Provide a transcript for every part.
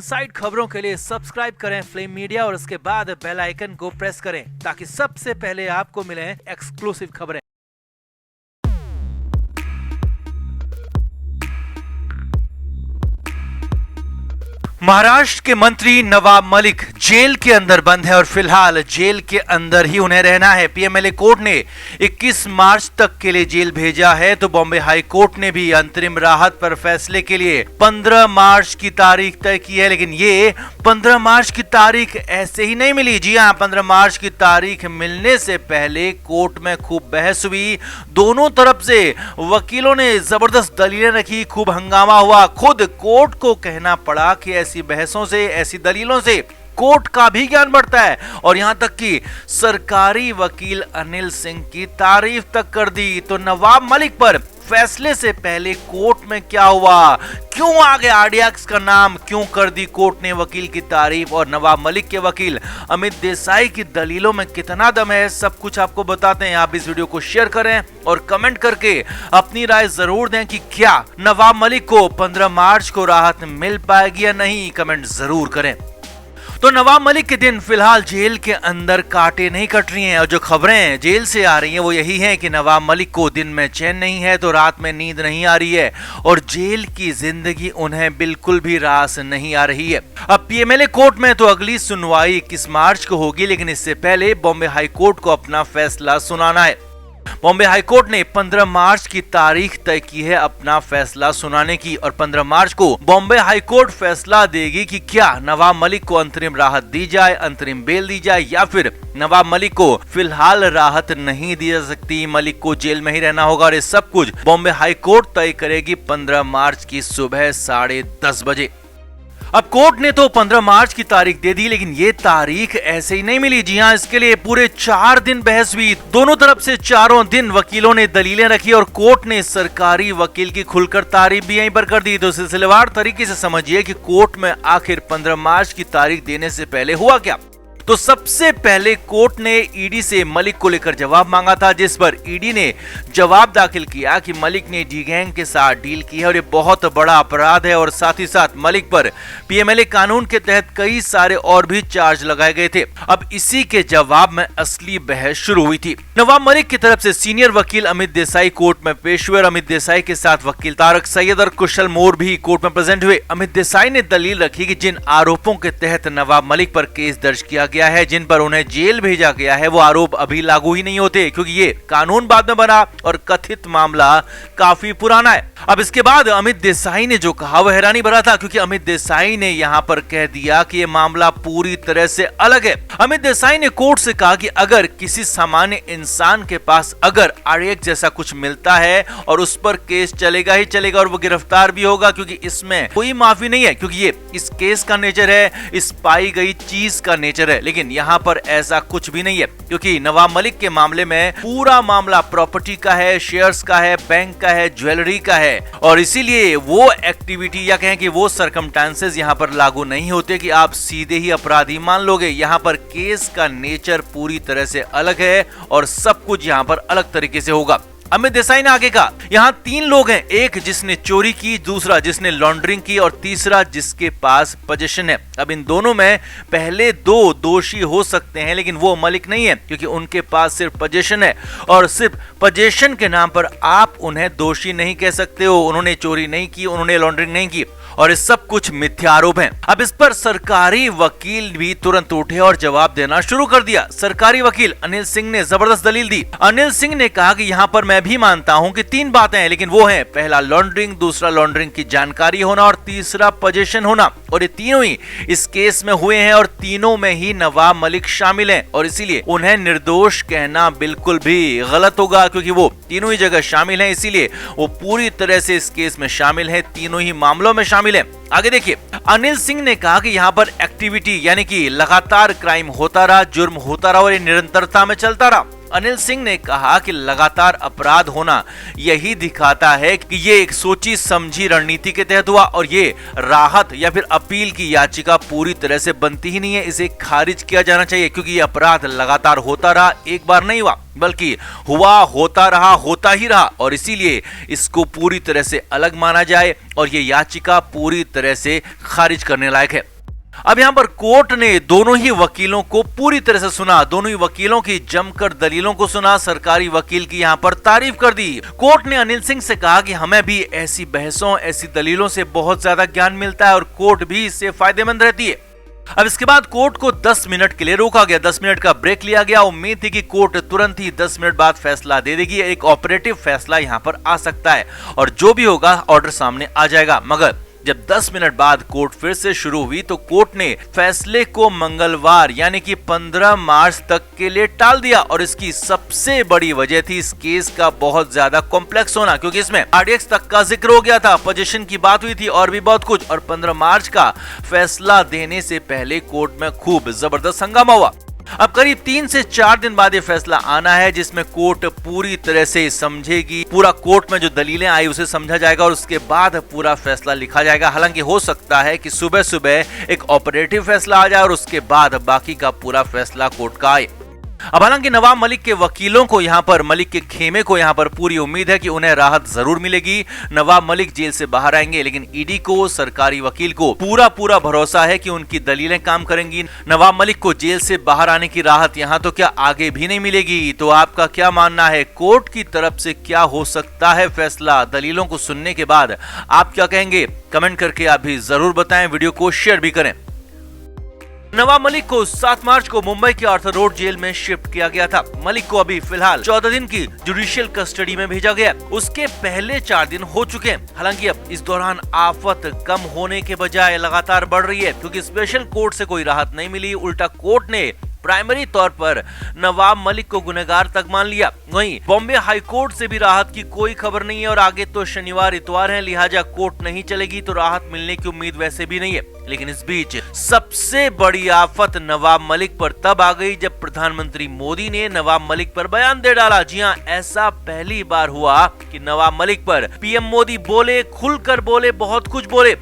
Side खबरों के लिए सब्सक्राइब करें फ्लेम मीडिया और उसके बाद बेल आइकन को प्रेस करें ताकि सबसे पहले आपको मिले एक्सक्लूसिव खबरें। महाराष्ट्र के मंत्री नवाब मलिक जेल के अंदर बंद है और फिलहाल जेल के अंदर ही उन्हें रहना है। पीएमएलए कोर्ट ने 21 मार्च तक के लिए जेल भेजा है तो बॉम्बे हाई कोर्ट ने भी अंतरिम राहत पर फैसले के लिए 15 मार्च की तारीख तय की है। लेकिन ये 15 मार्च की तारीख ऐसे ही नहीं मिली। जी हाँ, 15 मार्च की तारीख मिलने से पहले कोर्ट में खूब बहस हुई। दोनों तरफ से वकीलों ने जबरदस्त दलीलें रखी, खूब हंगामा हुआ। खुद कोर्ट को कहना पड़ा कि ऐसी बहसों से, ऐसी दलीलों से कोर्ट का भी ज्ञान बढ़ता है। और यहां तक कि सरकारी वकील अनिल सिंह की तारीफ तक कर दी। तो नवाब मलिक पर फैसले से पहले कोर्ट में क्या हुआ, क्यों आगे आरडीएक्स का नाम क्यों कर दी कोर्ट ने वकील की तारीफ, और नवाब मलिक के वकील अमित देसाई की दलीलों में कितना दम है, सब कुछ आपको बताते हैं। आप इस वीडियो को शेयर करें और कमेंट करके अपनी राय जरूर दें कि क्या नवाब मलिक को 15 मार्च को राहत मिल पाएगी या नहीं, कमेंट जरूर करें। तो नवाब मलिक के दिन फिलहाल जेल के अंदर कांटे नहीं कट रही हैं और जो खबरें जेल से आ रही हैं वो यही हैं कि नवाब मलिक को दिन में चैन नहीं है तो रात में नींद नहीं आ रही है और जेल की जिंदगी उन्हें बिल्कुल भी रास नहीं आ रही है। अब पीएमएलए कोर्ट में तो अगली सुनवाई 21 मार्च को होगी, लेकिन इससे पहले बॉम्बे हाई कोर्ट को अपना फैसला सुनाना है। बॉम्बे हाई कोर्ट ने 15 मार्च की तारीख तय की है अपना फैसला सुनाने की और 15 मार्च को बॉम्बे हाई कोर्ट फैसला देगी कि क्या नवाब मलिक को अंतरिम राहत दी जाए, अंतरिम बेल दी जाए या फिर नवाब मलिक को फिलहाल राहत नहीं दी जा सकती, मलिक को जेल में ही रहना होगा। और ये सब कुछ बॉम्बे हाई कोर्ट तय करेगी 15 मार्च की सुबह 10:30 बजे। अब कोर्ट ने तो 15 मार्च की तारीख दे दी, लेकिन ये तारीख ऐसे ही नहीं मिली। जी हाँ, इसके लिए पूरे 4 दिन बहस हुई। दोनों तरफ से चारों दिन वकीलों ने दलीलें रखी और कोर्ट ने सरकारी वकील की खुलकर तारीफ भी यहीं पर कर दी। तो सिलसिलेवार तरीके से समझिए कि कोर्ट में आखिर 15 मार्च की तारीख देने से पहले हुआ क्या। तो सबसे पहले कोर्ट ने ईडी से मलिक को लेकर जवाब मांगा था, जिस पर ईडी ने जवाब दाखिल किया कि मलिक ने डी गैंग के साथ डील की है और ये बहुत बड़ा अपराध है और साथ ही साथ मलिक पर पीएमएलए कानून के तहत कई सारे और भी चार्ज लगाए गए थे। अब इसी के जवाब में असली बहस शुरू हुई थी। नवाब मलिक की तरफ से सीनियर वकील अमित देसाई कोर्ट में पेश हुए और अमित देसाई के साथ वकील तारक सैयद और कुशल मोर भी कोर्ट में प्रेजेंट हुए। अमित देसाई ने दलील रखी कि जिन आरोपों के तहत नवाब मलिक पर केस दर्ज किया गया है, जिन पर उन्हें जेल भेजा गया है, वो आरोप अभी लागू ही नहीं होते क्योंकि ये कानून बाद में बना और कथित मामला काफी पुराना है। अब इसके बाद अमित देसाई ने जो कहा वो हैरानी भरा था, क्योंकि अमित देसाई ने यहाँ पर कह दिया कि ये मामला पूरी तरह से अलग है। अमित देसाई ने कोर्ट से कहा कि अगर किसी सामान्य इंसान के पास अगर आरडीएक्स जैसा कुछ मिलता है और उस पर केस चलेगा ही चलेगा और वो गिरफ्तार भी होगा, क्योंकि इसमें कोई माफी नहीं है, क्योंकि ये इस केस का नेचर है, इस पाई गई चीज का नेचर है। लेकिन यहाँ पर ऐसा कुछ भी नहीं है, क्योंकि नवाब मलिक के मामले में पूरा मामला प्रॉपर्टी का है, शेयर्स का है, बैंक का है, ज्वेलरी का है और इसीलिए वो एक्टिविटी या कहें कि वो सर्कमस्टांसेस यहाँ पर लागू नहीं होते कि आप सीधे ही अपराधी मान लोगे। यहाँ पर केस का नेचर पूरी तरह से अलग है और सब कुछ यहाँ पर अलग तरीके से होगा। अमित देसाई ने आगे कहा, यहाँ 3 लोग हैं, एक जिसने चोरी की, दूसरा जिसने लॉन्ड्रिंग की और तीसरा जिसके पास पोजीशन है। अब इन दोनों में पहले 2 दोषी हो सकते हैं, लेकिन वो मलिक नहीं है, क्योंकि उनके पास सिर्फ पोजीशन है और सिर्फ पोजीशन के नाम पर आप उन्हें दोषी नहीं कह सकते हो। उन्होंने चोरी नहीं की, उन्होंने लॉन्ड्रिंग नहीं की और ये सब कुछ मिथ्या आरोप हैं। अब इस पर सरकारी वकील भी तुरंत उठे और जवाब देना शुरू कर दिया। सरकारी वकील अनिल सिंह ने जबरदस्त दलील दी। अनिल सिंह ने कहा कि यहाँ पर मैं भी मानता हूँ कि 3 बातें हैं, लेकिन वो है पहला लॉन्ड्रिंग, दूसरा लॉन्ड्रिंग की जानकारी होना और तीसरा पोजीशन होना। और ये तीनों ही इस केस में हुए हैं और तीनों में ही नवाब मलिक शामिल हैं और इसीलिए उन्हें निर्दोष कहना बिल्कुल भी गलत होगा, क्योंकि वो तीनों ही जगह शामिल हैं, इसीलिए वो पूरी तरह से इस केस में शामिल है, तीनों ही मामलों में शामिल है। आगे देखिए, अनिल सिंह ने कहा कि यहाँ पर एक्टिविटी यानी कि लगातार क्राइम होता रहा, जुर्म होता रहा और ये निरंतरता में चलता रहा। अनिल सिंह ने कहा कि लगातार अपराध होना यही दिखाता है कि ये एक सोची समझी रणनीति के तहत हुआ और ये राहत या फिर अपील की याचिका पूरी तरह से बनती ही नहीं है, इसे खारिज किया जाना चाहिए, क्योंकि ये अपराध लगातार होता रहा, एक बार नहीं हुआ बल्कि हुआ, होता रहा, होता ही रहा और इसीलिए इसको पूरी तरह से अलग माना जाए और ये याचिका पूरी तरह से खारिज करने लायक है। अब यहां पर कोर्ट ने दोनों ही वकीलों को पूरी तरह से सुना, दोनों ही वकीलों की जमकर दलीलों को सुना, सरकारी वकील की यहां पर तारीफ कर दी। कोर्ट ने अनिल सिंह से कहा कि हमें भी ऐसी बहसों, ऐसी दलीलों से बहुत ज्यादा ज्ञान मिलता है और कोर्ट भी इससे फायदेमंद रहती है। अब इसके बाद कोर्ट को 10 मिनट के लिए रोका गया, 10 मिनट का ब्रेक लिया गया। उम्मीद थी कि कोर्ट तुरंत ही 10 मिनट बाद फैसला दे देगी, एक ऑपरेटिव फैसला यहां पर आ सकता है और जो भी होगा ऑर्डर सामने आ जाएगा। मगर जब 10 मिनट बाद कोर्ट फिर से शुरू हुई तो कोर्ट ने फैसले को मंगलवार यानी कि 15 मार्च तक के लिए टाल दिया और इसकी सबसे बड़ी वजह थी इस केस का बहुत ज्यादा कॉम्प्लेक्स होना, क्योंकि इसमें आरडीएक्स तक का जिक्र हो गया था, पोजीशन की बात हुई थी और भी बहुत कुछ। और 15 मार्च का फैसला देने से पहले कोर्ट में खूब जबरदस्त हंगामा हुआ। अब करीब 3 से 4 दिन बाद ये फैसला आना है जिसमें कोर्ट पूरी तरह से समझेगी, पूरा कोर्ट में जो दलीलें आई उसे समझा जाएगा और उसके बाद पूरा फैसला लिखा जाएगा। हालांकि हो सकता है कि सुबह सुबह एक ऑपरेटिव फैसला आ जाए और उसके बाद बाकी का पूरा फैसला कोर्ट का आए। अब हालांकि नवाब मलिक के वकीलों को यहां पर, मलिक के खेमे को यहां पर पूरी उम्मीद है कि उन्हें राहत जरूर मिलेगी, नवाब मलिक जेल से बाहर आएंगे। लेकिन ईडी को, सरकारी वकील को पूरा भरोसा है कि उनकी दलीलें काम करेंगी। नवाब मलिक को जेल से बाहर आने की राहत यहां तो क्या आगे भी नहीं मिलेगी। तो आपका क्या मानना है, कोर्ट की तरफ से क्या हो सकता है फैसला? दलीलों को सुनने के बाद आप क्या कहेंगे? कमेंट करके आप भी जरूर बताएं, वीडियो को शेयर भी करें। नवाब मलिक को 7 मार्च को मुंबई के आर्थर रोड जेल में शिफ्ट किया गया था। मलिक को अभी फिलहाल 14 दिन की जुडिशियल कस्टडी में भेजा गया। उसके पहले 4 दिन हो चुके हैं। हालांकि अब इस दौरान आफत कम होने के बजाय लगातार बढ़ रही है, क्योंकि स्पेशल कोर्ट से कोई राहत नहीं मिली। उल्टा कोर्ट ने प्राइमरी तौर पर नवाब मलिक को गुनहगार तक मान लिया। वहीं बॉम्बे हाई कोर्ट से भी राहत की कोई खबर नहीं है और आगे तो शनिवार इतवार है, लिहाजा कोर्ट नहीं चलेगी तो राहत मिलने की उम्मीद वैसे भी नहीं है। लेकिन इस बीच सबसे बड़ी आफत नवाब मलिक पर तब आ गई जब प्रधानमंत्री मोदी ने नवाब मलिक पर बयान दे डाला। जी हां, ऐसा पहली बार हुआ कि नवाब मलिक पर पीएम मोदी बोले, खुलकर बोले, बहुत कुछ बोले।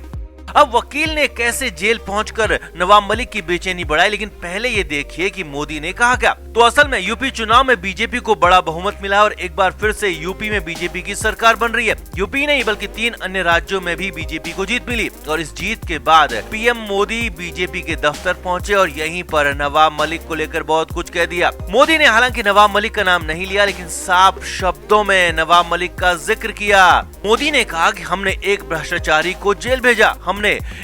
अब वकील ने कैसे जेल पहुंचकर नवाब मलिक की बेचैनी बढ़ाई, लेकिन पहले ये देखिए कि मोदी ने कहा क्या। तो असल में यूपी चुनाव में बीजेपी को बड़ा बहुमत मिला है और एक बार फिर से यूपी में बीजेपी की सरकार बन रही है। यूपी नहीं बल्कि 3 अन्य राज्यों में भी बीजेपी को जीत मिली और इस जीत के बाद पीएम मोदी बीजेपी के दफ्तर पहुंचे और यहीं पर नवाब मलिक को लेकर बहुत कुछ कह दिया। मोदी ने हालांकि नवाब मलिक का नाम नहीं लिया, लेकिन साफ शब्दों में नवाब मलिक का जिक्र किया। मोदी ने कहा कि हमने एक भ्रष्टाचारी को जेल भेजा, हमने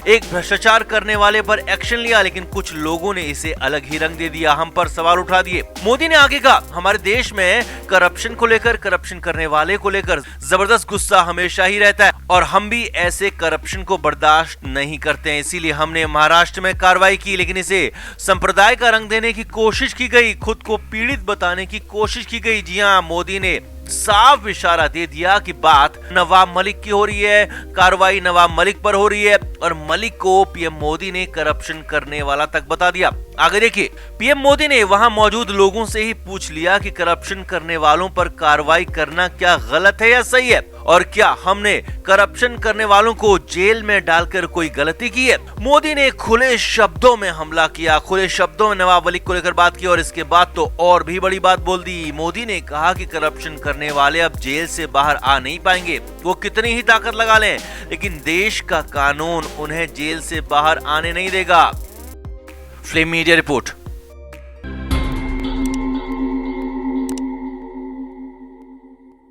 एक भ्रष्टाचार करने वाले पर एक्शन लिया, लेकिन कुछ लोगों ने इसे अलग ही रंग दे दिया, हम पर सवाल उठा दिए। मोदी ने आगे कहा, हमारे देश में करप्शन को लेकर, करप्शन करने वाले को लेकर जबरदस्त गुस्सा हमेशा ही रहता है और हम भी ऐसे करप्शन को बर्दाश्त नहीं करते हैं। इसीलिए हमने महाराष्ट्र में कार्रवाई की, लेकिन इसे संप्रदाय का रंग देने की कोशिश की गई, खुद को पीड़ित बताने की कोशिश की गई। जी हां, मोदी ने साफ इशारा दे दिया कि बात नवाब मलिक की हो रही है, कार्रवाई नवाब मलिक पर हो रही है और मलिक को पीएम मोदी ने करप्शन करने वाला तक बता दिया। आगे देखिए, पीएम मोदी ने वहां मौजूद लोगों से ही पूछ लिया कि करप्शन करने वालों पर कार्रवाई करना क्या गलत है या सही है, और क्या हमने करप्शन करने वालों को जेल में डालकर कोई गलती की है। मोदी ने खुले शब्दों में हमला किया, खुले शब्दों में नवाब मलिक को लेकर बात की और इसके बाद तो और भी बड़ी बात बोल दी। मोदी ने कहा कि करप्शन करने वाले अब जेल से बाहर आ नहीं पाएंगे, वो कितनी ही ताकत लगा लें, लेकिन देश का कानून उन्हें जेल से बाहर आने नहीं देगा। Flame media report.